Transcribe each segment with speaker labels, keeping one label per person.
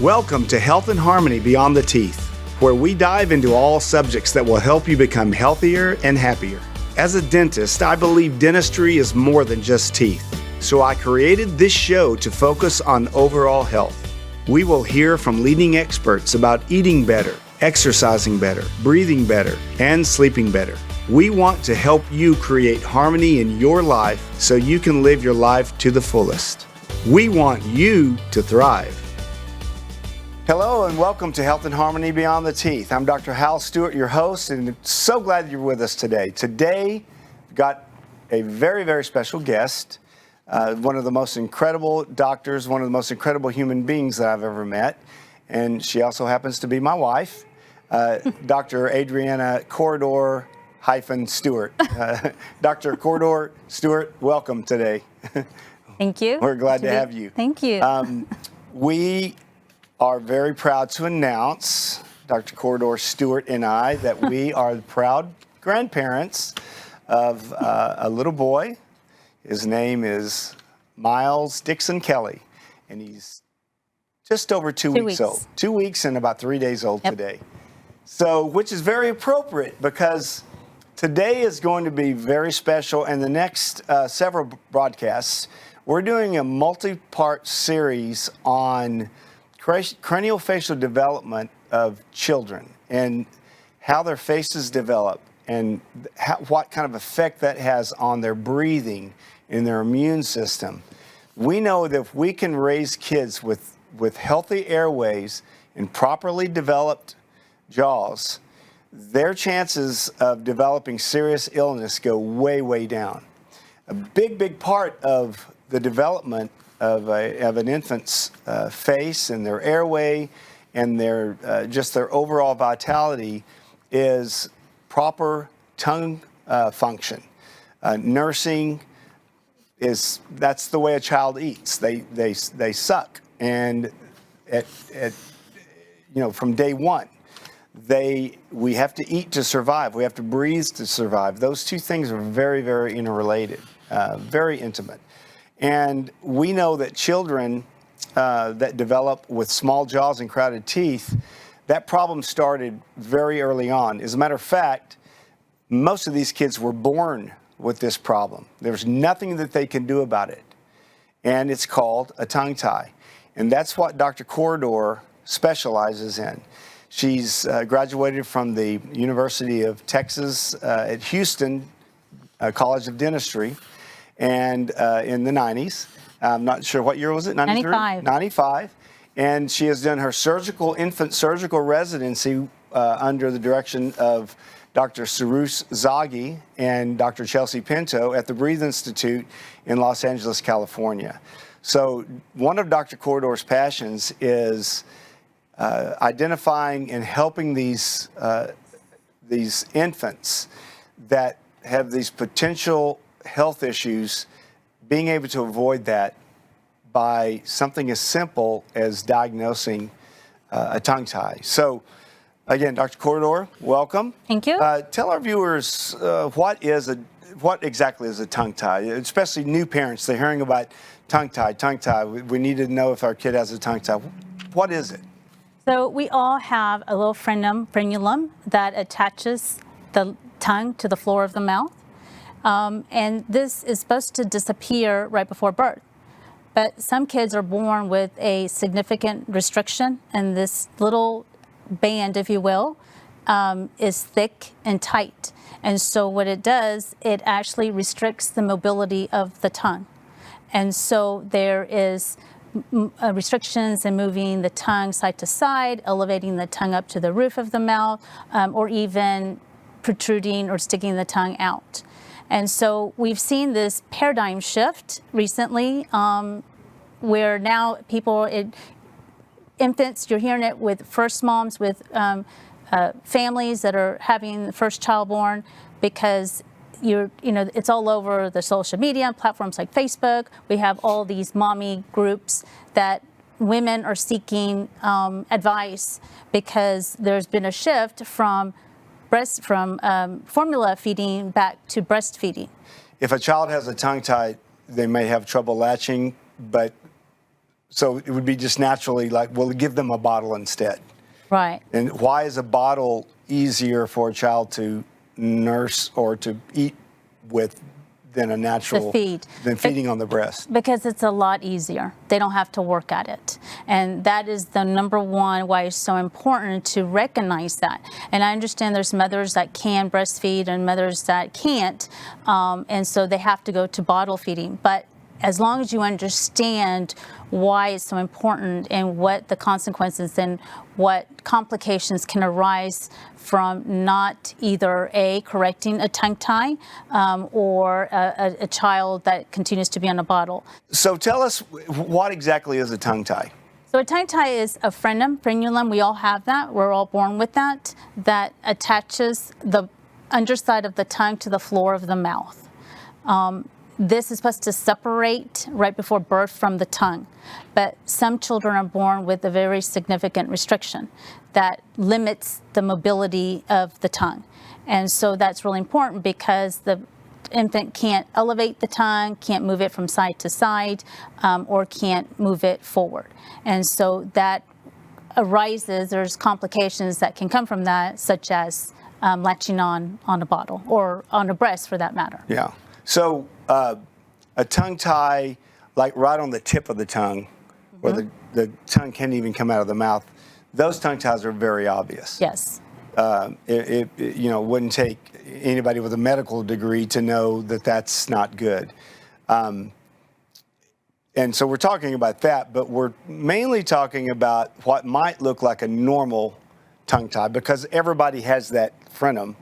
Speaker 1: Welcome to Health and Harmony Beyond the Teeth, where we dive into all subjects that will help you become healthier and happier. As a dentist, I believe dentistry is more than just teeth, so I created this show to focus on overall health. We will hear from leading experts about eating better, exercising better, breathing better, and sleeping better. We want to help you create harmony in your life so you can live your life to the fullest. We want you to thrive. Hello and welcome to Health and Harmony Beyond the Teeth. I'm Dr. Hal Stewart, your host, and so glad you're with us today. Today, we've got a very, very special guest, one of the most incredible doctors, one of the most incredible human beings that I've ever met, and she also happens to be my wife, Dr. Adriana Corredor Stewart. Dr. Corredor Stewart, welcome today.
Speaker 2: Thank you.
Speaker 1: We're glad to have you.
Speaker 2: Thank you.
Speaker 1: We are very proud to announce, Dr. Corredor Stewart and I, that we are the proud grandparents of a little boy. His name is Miles Dixon Kelly, and he's just over 2 weeks old. 2 weeks and about 3 days old today. So, which is very appropriate because today is going to be very special, and the next several broadcasts, we're doing a multi-part series on craniofacial development of children and how their faces develop and what kind of effect that has on their breathing and their immune system. We know that if we can raise kids with healthy airways and properly developed jaws, their chances of developing serious illness go way, way down. A big part of the development of an infant's face and their airway and their just their overall vitality is proper tongue function. Nursing that's the way a child eats. They suck, and from day one, we have to eat to survive. We have to breathe to survive. Those two things are very, very interrelated, very intimate. And we know that children that develop with small jaws and crowded teeth, that problem started very early on. As a matter of fact, most of these kids were born with this problem. There's nothing that they can do about it. And it's called a tongue tie. And that's what Dr. Corredor specializes in. She's graduated from the University of Texas at Houston College of Dentistry. And in the 90s, I'm not sure what year was it, 93? 95. And she has done her infant surgical residency under the direction of Dr. Cyrus Zaghi and Dr. Chelsea Pinto at the Breathe Institute in Los Angeles, California. So one of Dr. Corredor's passions is identifying and helping these infants that have these potential health issues, being able to avoid that by something as simple as diagnosing a tongue tie. So, again, Dr. Corredor, welcome.
Speaker 2: Thank you.
Speaker 1: Tell our viewers what exactly is a tongue tie, especially new parents. They're hearing about tongue tie. We need to know if our kid has a tongue tie. What is it?
Speaker 2: So we all have a little frenulum that attaches the tongue to the floor of the mouth. And this is supposed to disappear right before birth. But some kids are born with a significant restriction, and this little band, if you will, is thick and tight. And so what it does, it actually restricts the mobility of the tongue. And so there is restrictions in moving the tongue side to side, elevating the tongue up to the roof of the mouth, or even protruding or sticking the tongue out. And so we've seen this paradigm shift recently where now infants, you're hearing it with first moms, with families that are having the first child born, because it's all over the social media platforms like Facebook. We have all these mommy groups that women are seeking advice because there's been a shift from formula feeding back to breastfeeding.
Speaker 1: If a child has a tongue tie, they may have trouble latching, but So it would be just naturally like, well, give them a bottle instead.
Speaker 2: Right.
Speaker 1: And why is a bottle easier for a child to nurse or to eat with than a natural than feeding on the breast?
Speaker 2: Because it's a lot easier. They don't have to work at it. And that is the number one why it's so important to recognize that. And I understand there's mothers that can breastfeed and mothers that can't. And so they have to go to bottle feeding. But as long as you understand why it's so important and what the consequences and what complications can arise from not either correcting a tongue tie or a child that continues to be on a bottle.
Speaker 1: So tell us, what exactly is a tongue tie?
Speaker 2: So a tongue tie is a frenulum. We all have that. We're all born with that. That attaches the underside of the tongue to the floor of the mouth. This is supposed to separate right before birth from the tongue, but some children are born with a very significant restriction that limits the mobility of the tongue. And so that's really important because the infant can't elevate the tongue, can't move it from side to side, or can't move it forward. And so that arises, there's complications that can come from that, such as latching on a bottle or on a breast for that matter.
Speaker 1: Yeah. So a tongue tie, like right on the tip of the tongue, where the tongue can't even come out of the mouth, those tongue ties are very obvious.
Speaker 2: Yes.
Speaker 1: It wouldn't take anybody with a medical degree to know that that's not good. And so we're talking about that, but we're mainly talking about what might look like a normal tongue tie, because everybody has that frenum.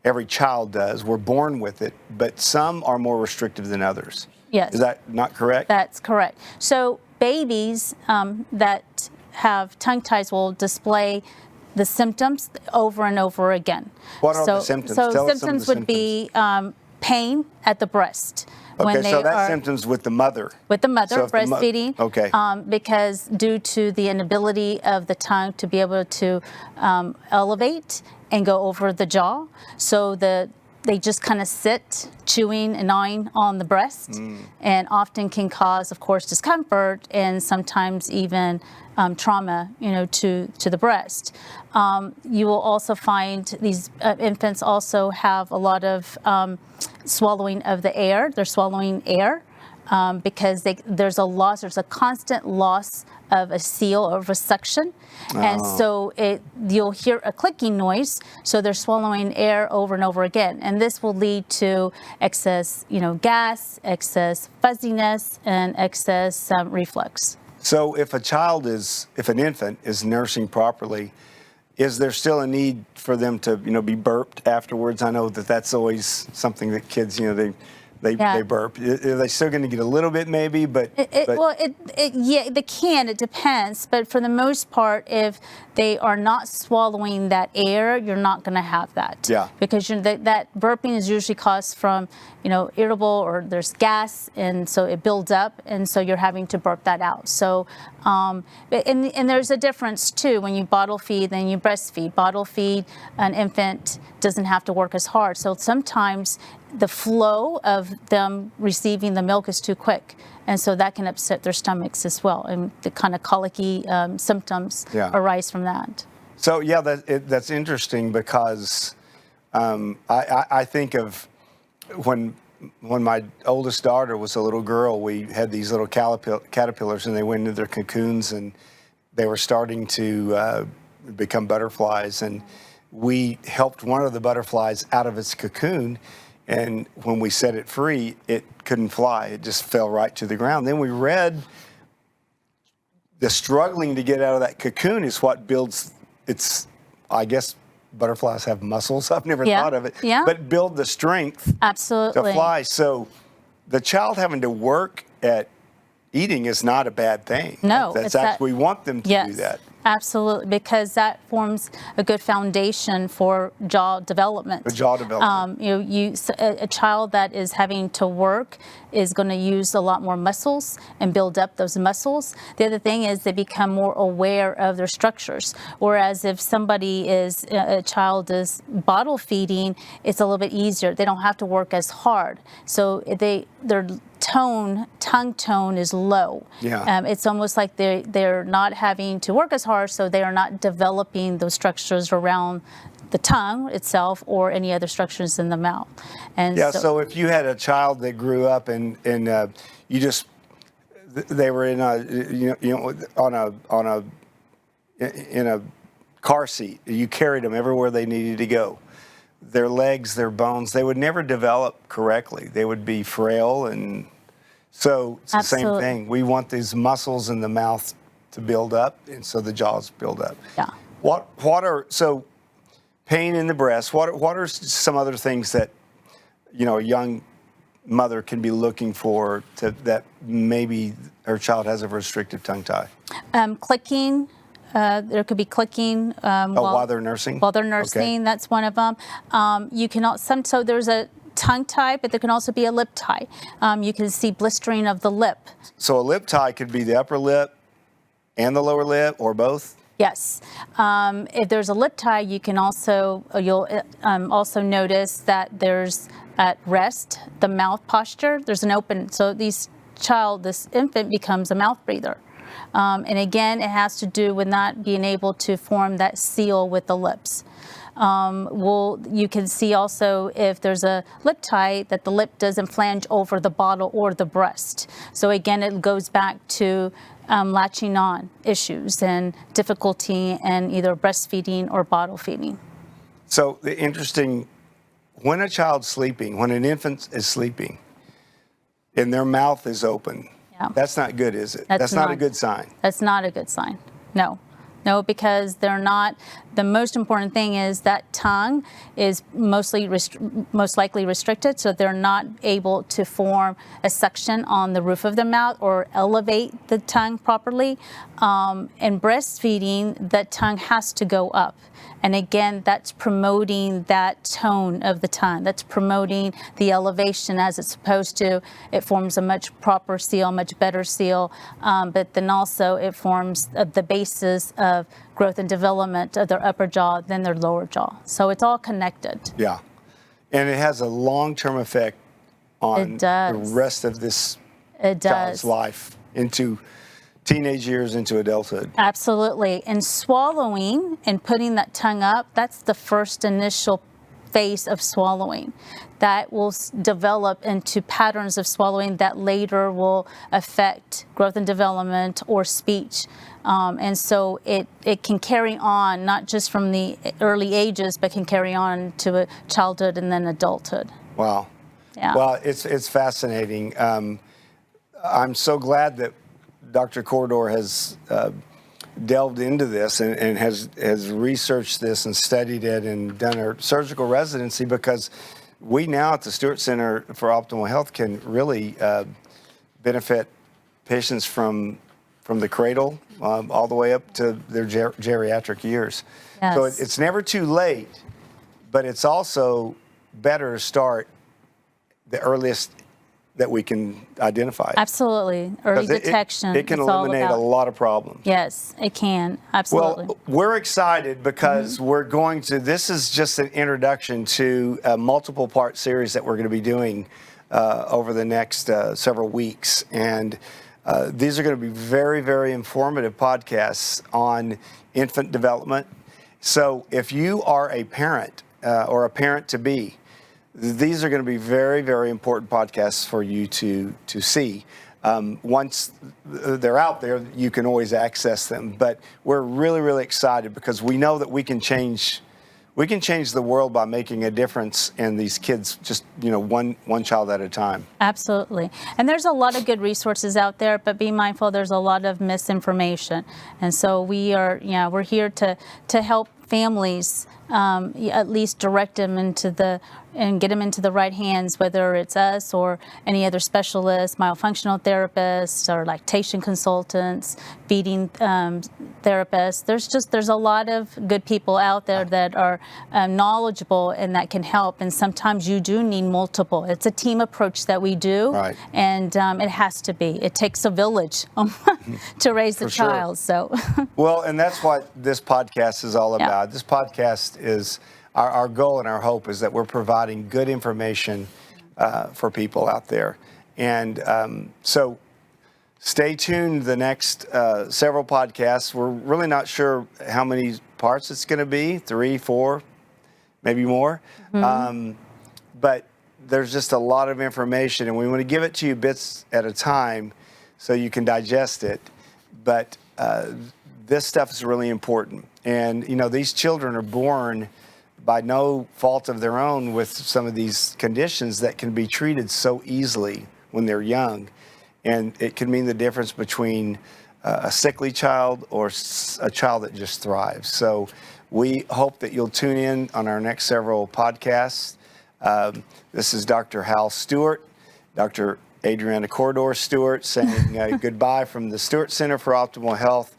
Speaker 1: Every child does. We're born with it, but some are more restrictive than others.
Speaker 2: Yes.
Speaker 1: Is that not correct?
Speaker 2: That's correct. So babies that have tongue ties will display the symptoms over and over again.
Speaker 1: What are the symptoms?
Speaker 2: So
Speaker 1: Tell us some of
Speaker 2: symptoms
Speaker 1: the
Speaker 2: would be pain at the breast.
Speaker 1: Okay, so that's symptoms with the mother.
Speaker 2: With the mother,
Speaker 1: So
Speaker 2: breastfeeding.
Speaker 1: Okay.
Speaker 2: Because due to the inability of the tongue to be able to elevate and go over the jaw, so they just kind of sit chewing and gnawing on the breast, and often can cause, of course, discomfort and sometimes even trauma, to the breast. You will also find these infants also have a lot of swallowing of the air. They're swallowing air because there's a constant loss of a seal or of a suction. And so you'll hear a clicking noise, so they're swallowing air over and over again. And this will lead to excess, gas, excess fuzziness, and excess reflux.
Speaker 1: So if an infant is nursing properly, is there still a need for them to, be burped afterwards? I know that's always something that kids, they burp. Are they still going to get a little bit maybe, but
Speaker 2: they can. It depends. But for the most part, if they are not swallowing that air, you're not going to have that.
Speaker 1: Yeah.
Speaker 2: Because that burping is usually caused from, irritable, or there's gas, and so it builds up, and so you're having to burp that out. So, and there's a difference too when you bottle feed than you breastfeed. Bottle feed, an infant doesn't have to work as hard. So sometimes the flow of them receiving the milk is too quick, and so that can upset their stomachs as well, and the kind of colicky symptoms arise from that.
Speaker 1: So that's interesting, because I think of when my oldest daughter was a little girl, we had these little caterpillars, and they went into their cocoons, and they were starting to become butterflies, and we helped one of the butterflies out of its cocoon. And when we set it free, it couldn't fly. It just fell right to the ground. Then we read the struggling to get out of that cocoon is what builds its, I guess butterflies have muscles. I've never thought of it.
Speaker 2: Yeah.
Speaker 1: But build the strength
Speaker 2: Absolutely.
Speaker 1: to fly. So the child having to work at eating is not a bad thing.
Speaker 2: No.
Speaker 1: We want them to do that.
Speaker 2: Absolutely, because that forms a good foundation for jaw development.
Speaker 1: The jaw development.
Speaker 2: A child that is having to work is going to use a lot more muscles and build up those muscles. The other thing is they become more aware of their structures. Whereas if a child is bottle feeding, it's a little bit easier. They don't have to work as hard. So tongue tone is low.
Speaker 1: Yeah.
Speaker 2: It's almost like they're not having to work as hard, so they are not developing those structures around the tongue itself or any other structures in the mouth. And
Speaker 1: Yeah. So if you had a child that grew up and they were in a car seat, you carried them everywhere they needed to go. Their legs, their bones, they would never develop correctly. They would be frail, and so it's the same thing. We want these muscles in the mouth to build up, and so the jaws build up.
Speaker 2: Yeah.
Speaker 1: So pain in the breast? What are some other things that a young mother can be looking for that maybe her child has a restrictive tongue tie?
Speaker 2: Clicking. There could be clicking
Speaker 1: while they're nursing.
Speaker 2: While they're nursing, okay. That's one of them. You can also, so there's a tongue tie, but there can also be a lip tie. You can see blistering of the lip.
Speaker 1: So a lip tie could be the upper lip and the lower lip, or both?
Speaker 2: Yes. If there's a lip tie, you'll also notice that there's at rest the mouth posture. There's an open, so this infant becomes a mouth breather. And again, it has to do with not being able to form that seal with the lips. You can see also if there's a lip tie that the lip doesn't flange over the bottle or the breast. So again, it goes back to latching on issues and difficulty in either breastfeeding or bottle feeding.
Speaker 1: So the interesting, when a child's sleeping, when an infant is sleeping, and their mouth is open,
Speaker 2: yeah.
Speaker 1: That's not good, is it? That's not a good sign.
Speaker 2: That's not a good sign. No, because they're not. The most important thing is that tongue is most likely restricted, so they're not able to form a suction on the roof of the mouth or elevate the tongue properly. In breastfeeding, the tongue has to go up. And again, that's promoting that tone of the tongue. That's promoting the elevation as it's supposed to. It forms a much proper seal, much better seal. But then also it forms the basis of growth and development of their upper jaw, then their lower jaw. So it's all connected.
Speaker 1: Yeah. And it has a long-term effect on the rest of this child's life into teenage years, into adulthood.
Speaker 2: Absolutely. And swallowing and putting that tongue up, that's the first initial phase of swallowing. That will develop into patterns of swallowing that later will affect growth and development or speech. And so it can carry on, not just from the early ages, but can carry on to childhood and then adulthood.
Speaker 1: Wow.
Speaker 2: Yeah.
Speaker 1: Well, it's fascinating. I'm so glad that Dr. Corredor has delved into this and has researched this and studied it and done her surgical residency, because we now at the Stewart Center for Optimal Health can really benefit patients from the cradle all the way up to their geriatric years.
Speaker 2: Yes.
Speaker 1: So it's never too late, but it's also better to start the earliest that we can identify.
Speaker 2: Absolutely. Early detection.
Speaker 1: It can eliminate a lot of problems.
Speaker 2: Yes, it can. Absolutely.
Speaker 1: Well, we're excited because this is just an introduction to a multiple part series that we're going to be doing over the next several weeks. And these are going to be very, very informative podcasts on infant development. So if you are a parent or a parent-to-be, these are going to be very, very important podcasts for you to see. Once they're out there, you can always access them. But we're really, really excited because we know that we can change the world by making a difference in these kids, just one child at a time.
Speaker 2: Absolutely. And there's a lot of good resources out there, but be mindful there's a lot of misinformation. And so we're here to help families at least direct them and get them into the right hands, whether it's us or any other specialists, myofunctional therapists or lactation consultants, feeding therapists. There's a lot of good people out there that are knowledgeable and that can help. And sometimes you do need multiple. It's a team approach that we do,
Speaker 1: right.
Speaker 2: And it has to be. It takes a village to raise a child. So,
Speaker 1: well, and that's what this podcast is all about.
Speaker 2: Yeah.
Speaker 1: This podcast is our goal and our hope is that we're providing good information for people out there. And so stay tuned the next several podcasts. We're really not sure how many parts it's going to be, 3, 4, maybe more. But there's just a lot of information, and we want to give it to you bits at a time so you can digest it. But this stuff is really important. And, you know, these children are born by no fault of their own with some of these conditions that can be treated so easily when they're young. And it can mean the difference between a sickly child or a child that just thrives. So we hope that you'll tune in on our next several podcasts. This is Dr. Hal Stewart, Dr. Adriana Corredor Stewart saying goodbye from the Stewart Center for Optimal Health.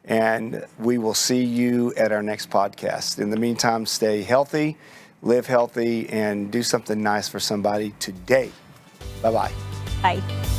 Speaker 1: And we will see you at our next podcast. In the meantime, stay healthy, live healthy, and do something nice for somebody today. Bye-bye.
Speaker 2: Bye.